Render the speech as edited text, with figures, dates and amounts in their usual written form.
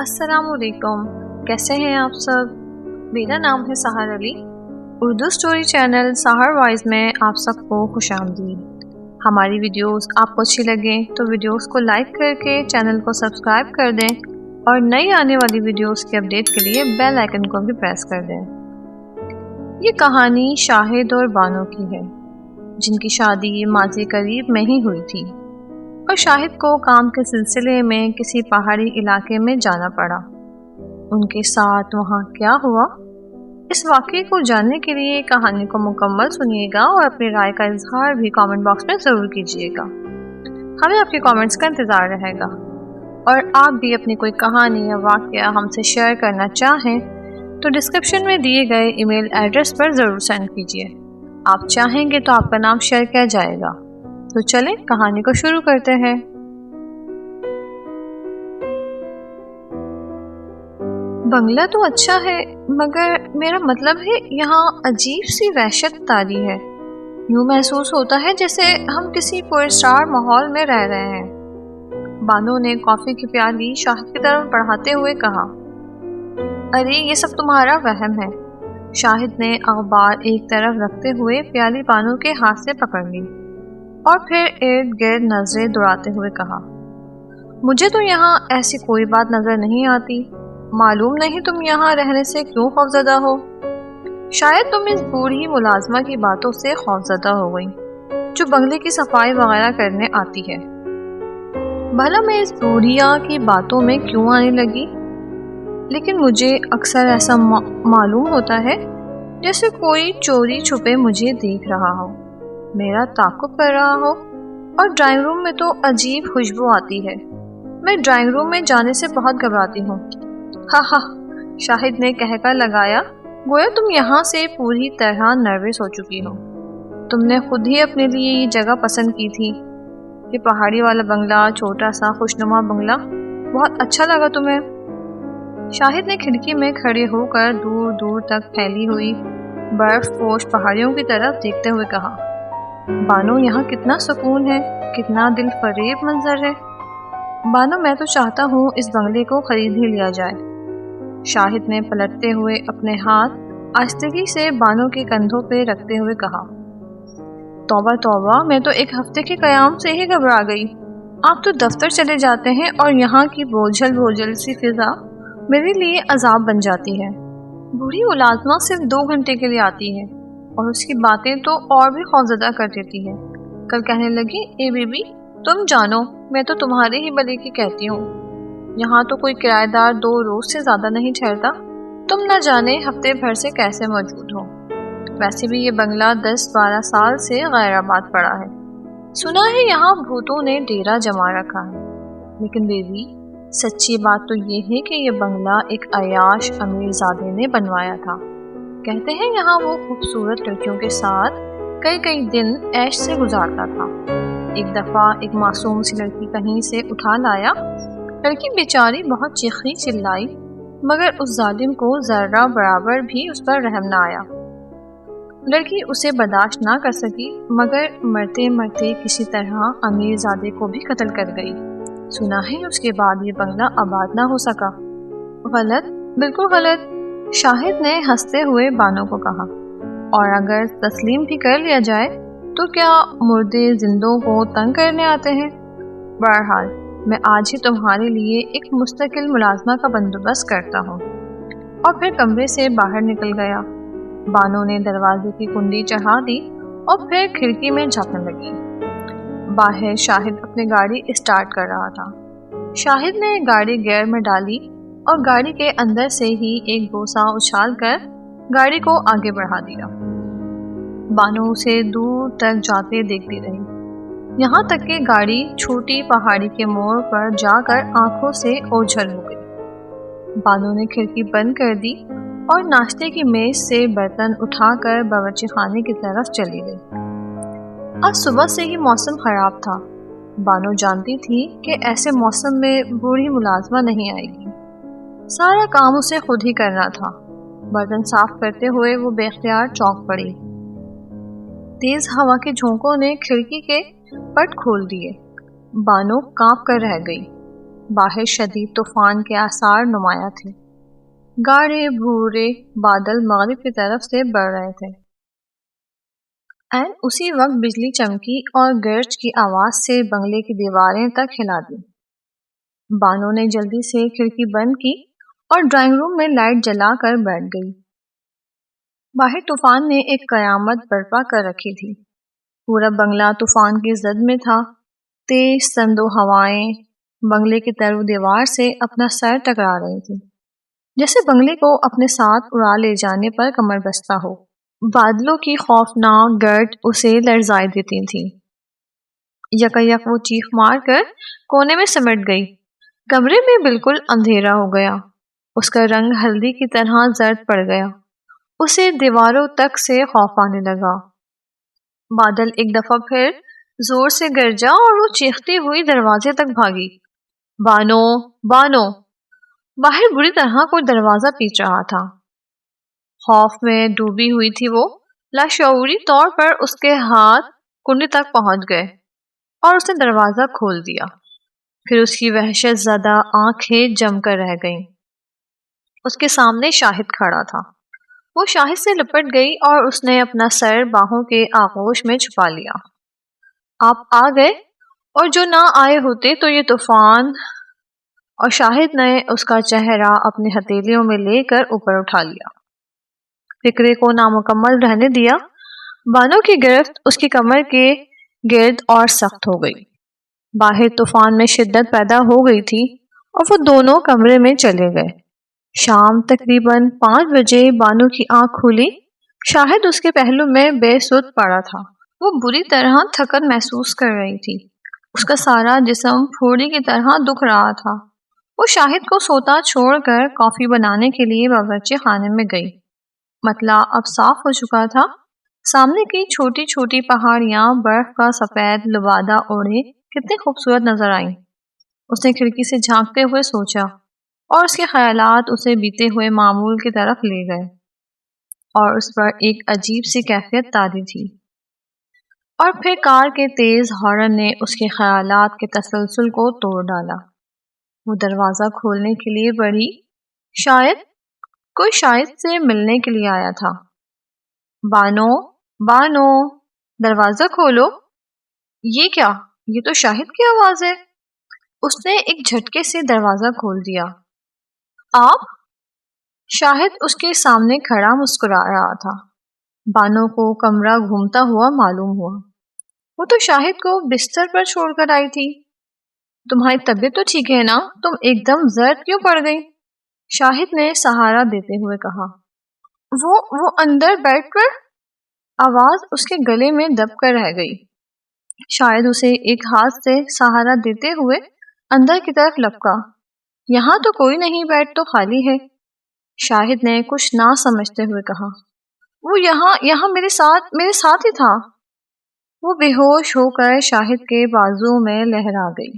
السلام علیکم، کیسے ہیں آپ سب؟ میرا نام ہے سحر علی۔ اردو سٹوری چینل سحر وائز میں آپ سب کو خوش آمدید۔ ہماری ویڈیوز آپ کو اچھی لگیں تو ویڈیوز کو لائک کر کے چینل کو سبسکرائب کر دیں اور نئی آنے والی ویڈیوز کے اپڈیٹ کے لیے بیل آئیکن کو بھی پریس کر دیں۔ یہ کہانی شاہد اور بانو کی ہے، جن کی شادی ماضی قریب میں ہی ہوئی تھی اور شاہد کو کام کے سلسلے میں کسی پہاڑی علاقے میں جانا پڑا۔ ان کے ساتھ وہاں کیا ہوا، اس واقعے کو جاننے کے لیے کہانی کو مکمل سنیے گا اور اپنی رائے کا اظہار بھی کامنٹ باکس میں ضرور کیجیے گا۔ ہمیں آپ کے کامنٹس کا انتظار رہے گا، اور آپ بھی اپنی کوئی کہانی یا واقعہ ہم سے شیئر کرنا چاہیں تو ڈسکرپشن میں دیے گئے ای میل ایڈریس پر ضرور سینڈ کیجیے۔ آپ چاہیں گے تو آپ کا نام شیئر کیا جائے گا۔ تو چلیں کہانی کو شروع کرتے ہیں۔ بنگلہ تو اچھا ہے، مگر میرا مطلب ہے یہاں عجیب سی وحشت طاری ہے۔ یوں محسوس ہوتا ہے جیسے ہم کسی فور اسٹار ماحول میں رہ رہے ہیں۔ بانو نے کافی کی پیالی شاہد کی طرف بڑھاتے ہوئے کہا۔ ارے یہ سب تمہارا وہم ہے۔ شاہد نے اخبار ایک طرف رکھتے ہوئے پیالی بانو کے ہاتھ سے پکڑ لی اور پھر ارد گرد نظریں دوڑاتے ہوئے کہا، مجھے تو یہاں ایسی کوئی بات نظر نہیں آتی۔ معلوم نہیں تم یہاں رہنے سے کیوں خوفزدہ ہو۔ شاید تم اس بوڑھی ملازمہ کی باتوں سے خوفزدہ ہو گئی جو بنگلے کی صفائی وغیرہ کرنے آتی ہے۔ بھلا میں اس بوڑھیا کی باتوں میں کیوں آنے لگی؟ لیکن مجھے اکثر ایسا معلوم ہوتا ہے جیسے کوئی چوری چھپے مجھے دیکھ رہا ہو، میرا تعاقب کر رہا ہو، اور ڈرائنگ روم میں تو عجیب خوشبو آتی ہے۔ میں ڈرائنگ روم میں جانے سے بہت گھبراتی ہوں۔ ہاں ہاں، شاہد نے کہہ لگایا، گویا تم یہاں سے پوری طرح نروس ہو چکی ہو۔ تم نے خود ہی اپنے لیے یہ جگہ پسند کی تھی۔ یہ پہاڑی والا بنگلہ، چھوٹا سا خوشنما بنگلہ، بہت اچھا لگا تمہیں؟ شاہد نے کھڑکی میں کھڑے ہو کر دور دور تک پھیلی ہوئی برف پوش پہاڑیوں کی طرف دیکھتے ہوئے کہا، بانو یہاں کتنا سکون ہے، کتنا دل فریب منظر ہے۔ بانو میں تو چاہتا ہوں اس بنگلے کو خرید ہی لیا جائے۔ شاہد نے پلٹتے ہوئے اپنے ہاتھ آہستگی سے بانو کے کندھوں پہ رکھتے ہوئے کہا، توبہ توبہ، میں تو ایک ہفتے کے قیام سے ہی گھبرا گئی۔ آپ تو دفتر چلے جاتے ہیں اور یہاں کی بوجھل سی فضا میرے لیے عذاب بن جاتی ہے۔ بوڑھی ملازمہ صرف 2 گھنٹے کے لیے آتی ہے اور اس کی باتیں تو اور بھی خوفزدہ کر دیتی ہے۔ کل کہنے لگی، اے بی بی تم جانو، میں تو تمہارے ہی بھلے کی کہتی ہوں۔ یہاں تو کوئی کرایہ دار 2 روز سے زیادہ نہیں ٹھہرتا، تم نہ جانے ہفتے بھر سے کیسے موجود ہو۔ ویسے بھی یہ بنگلہ 10-12 سال سے غیر آباد پڑا ہے۔ سنا ہے یہاں بھوتوں نے ڈیرا جما رکھا ہے، لیکن بیوی سچی بات تو یہ ہے کہ یہ بنگلہ ایک عیاش امیر زادے نے بنوایا تھا۔ کہتے ہیں یہاں وہ خوبصورت لڑکیوں کے ساتھ کئی دن عیش سے گزارتا تھا۔ ایک دفعہ ایک معصوم سی لڑکی کہیں سے اٹھا لایا۔ لڑکی بیچاری بہت چیخی چلائی، مگر اس ظالم کو ذرہ برابر بھی اس پر رحم نہ آیا۔ لڑکی اسے برداشت نہ کر سکی، مگر مرتے مرتے کسی طرح امیر زادے کو بھی قتل کر گئی۔ سنا ہے اس کے بعد یہ بنگلہ آباد نہ ہو سکا۔ غلط، بالکل غلط، شاہد نے ہنستے ہوئے بانو کو کہا۔ اور اگر تسلیم بھی کر لیا جائے تو کیا مردے زندوں کو تنگ کرنے آتے ہیں؟ بہرحال میں آج ہی تمہارے لیے ایک مستقل ملازمہ کا بندوبست کرتا ہوں۔ اور پھر کمرے سے باہر نکل گیا۔ بانو نے دروازے کی کنڈی چڑھا دی اور پھر کھڑکی میں جھانکنے لگی۔ باہر شاہد اپنی گاڑی اسٹارٹ کر رہا تھا۔ شاہد نے گاڑی گیئر میں ڈالی اور گاڑی کے اندر سے ہی ایک بوسہ اچھال کر گاڑی کو آگے بڑھا دیا۔ بانو اسے دور تک جاتے دیکھتی رہی، یہاں تک کہ گاڑی چھوٹی پہاڑی کے موڑ پر جا کر آنکھوں سے اوجھل ہو گئی۔ بانو نے کھڑکی بند کر دی اور ناشتے کی میز سے برتن اٹھا کر باورچی خانے کی طرف چلی گئی۔ آج صبح سے ہی موسم خراب تھا۔ بانو جانتی تھی کہ ایسے موسم میں بوڑھی ملازمہ نہیں آئے گی۔ سارا کام اسے خود ہی کرنا تھا۔ برتن صاف کرتے ہوئے وہ بے اختیار چونک پڑی۔ تیز ہوا کے جھونکوں نے کھڑکی کے پٹ کھول دیے۔ بانو کانپ کر رہ گئی۔ باہر شدید طوفان کے آثار نمایاں تھے۔ گاڑھے بھورے بادل مغرب کی طرف سے بڑھ رہے تھے۔ اسی وقت بجلی چمکی اور گرج کی آواز سے بنگلے کی دیواریں تک ہلا دی۔ بانو نے جلدی سے کھڑکی بند کی اور ڈرائنگ روم میں لائٹ جلا کر بیٹھ گئی۔ باہر طوفان نے ایک قیامت برپا کر رکھی تھی۔ پورا بنگلہ طوفان کی زد میں تھا۔ تیز سرد ہوائیں بنگلے کی طرف دیوار سے اپنا سر ٹکرا رہی تھی، جیسے بنگلے کو اپنے ساتھ اڑا لے جانے پر کمر بستہ ہو۔ بادلوں کی خوفناک گرج اسے لرزائے دیتی تھی۔ یکایک وہ چیخ مار کر کونے میں سمٹ گئی۔ کمرے میں بالکل اندھیرا ہو گیا۔ اس کا رنگ ہلدی کی طرح زرد پڑ گیا۔ اسے دیواروں تک سے خوف آنے لگا۔ بادل ایک دفعہ پھر زور سے گرجا اور وہ چیختی ہوئی دروازے تک بھاگی۔ بانو، بانو! باہر بری طرح کوئی دروازہ پیچ رہا تھا۔ خوف میں ڈوبی ہوئی تھی وہ۔ لاشعوری طور پر اس کے ہاتھ کنڈی تک پہنچ گئے اور اس نے دروازہ کھول دیا۔ پھر اس کی وحشت زدہ آنکھیں جم کر رہ گئیں۔ اس کے سامنے شاہد کھڑا تھا۔ وہ شاہد سے لپٹ گئی اور اس نے اپنا سر باہوں کے آغوش میں چھپا لیا۔ آپ آ گئے، اور جو نہ آئے ہوتے تو یہ طوفان… اور شاہد نے اس کا چہرہ اپنی ہتھیلیوں میں لے کر اوپر اٹھا لیا۔ فکرے کو نامکمل رہنے دیا۔ بانو کی گرفت اس کی کمر کے گرد اور سخت ہو گئی۔ باہر طوفان میں شدت پیدا ہو گئی تھی اور وہ دونوں کمرے میں چلے گئے۔ شام تقریباً 5 بجے بانو کی آنکھ کھلی۔ شاہد اس کے پہلو میں بے سدھ پڑا تھا۔ وہ بری طرح تھکن محسوس کر رہی تھی۔ اس کا سارا جسم پھوڑی کی طرح دکھ رہا تھا۔ وہ شاہد کو سوتا چھوڑ کر کافی بنانے کے لیے باورچی خانے میں گئی۔ مطلع اب صاف ہو چکا تھا۔ سامنے کی چھوٹی چھوٹی پہاڑیاں برف کا سفید لبادہ اوڑھے کتنی خوبصورت نظر آئیں۔ اس نے کھڑکی سے جھانکتے ہوئے سوچا، اور اس کے خیالات اسے بیتے ہوئے معمول کی طرف لے گئے، اور اس پر ایک عجیب سی کیفیت طاری تھی۔ اور پھر کار کے تیز ہارن نے اس کے خیالات کے تسلسل کو توڑ ڈالا۔ وہ دروازہ کھولنے کے لیے بڑھی۔ شاید کوئی شاہد سے ملنے کے لیے آیا تھا۔ بانو، بانو! دروازہ کھولو! یہ کیا؟ یہ تو شاہد کی آواز ہے۔ اس نے ایک جھٹکے سے دروازہ کھول دیا۔ آپ؟ شاہد اس کے سامنے کھڑا مسکرا رہا تھا۔ بانو کو کمرہ گھومتا ہوا معلوم ہوا۔ وہ تو شاہد کو بستر پر چھوڑ کر آئی تھی۔ تمہاری طبیعت تو ٹھیک ہے نا؟ تم ایک دم زرد کیوں پڑ گئی؟ شاہد نے سہارا دیتے ہوئے کہا۔ وہ اندر بیٹھ کر… آواز اس کے گلے میں دب کر رہ گئی۔ شاہد اسے ایک ہاتھ سے سہارا دیتے ہوئے اندر کی طرف لپکا۔ یہاں تو کوئی نہیں، بیڈ تو خالی ہے۔ شاہد نے کچھ نہ سمجھتے ہوئے کہا۔ وہ یہاں میرے ساتھ ہی تھا۔ وہ بے ہوش ہو کر شاہد کے بازو میں لہرا گئی۔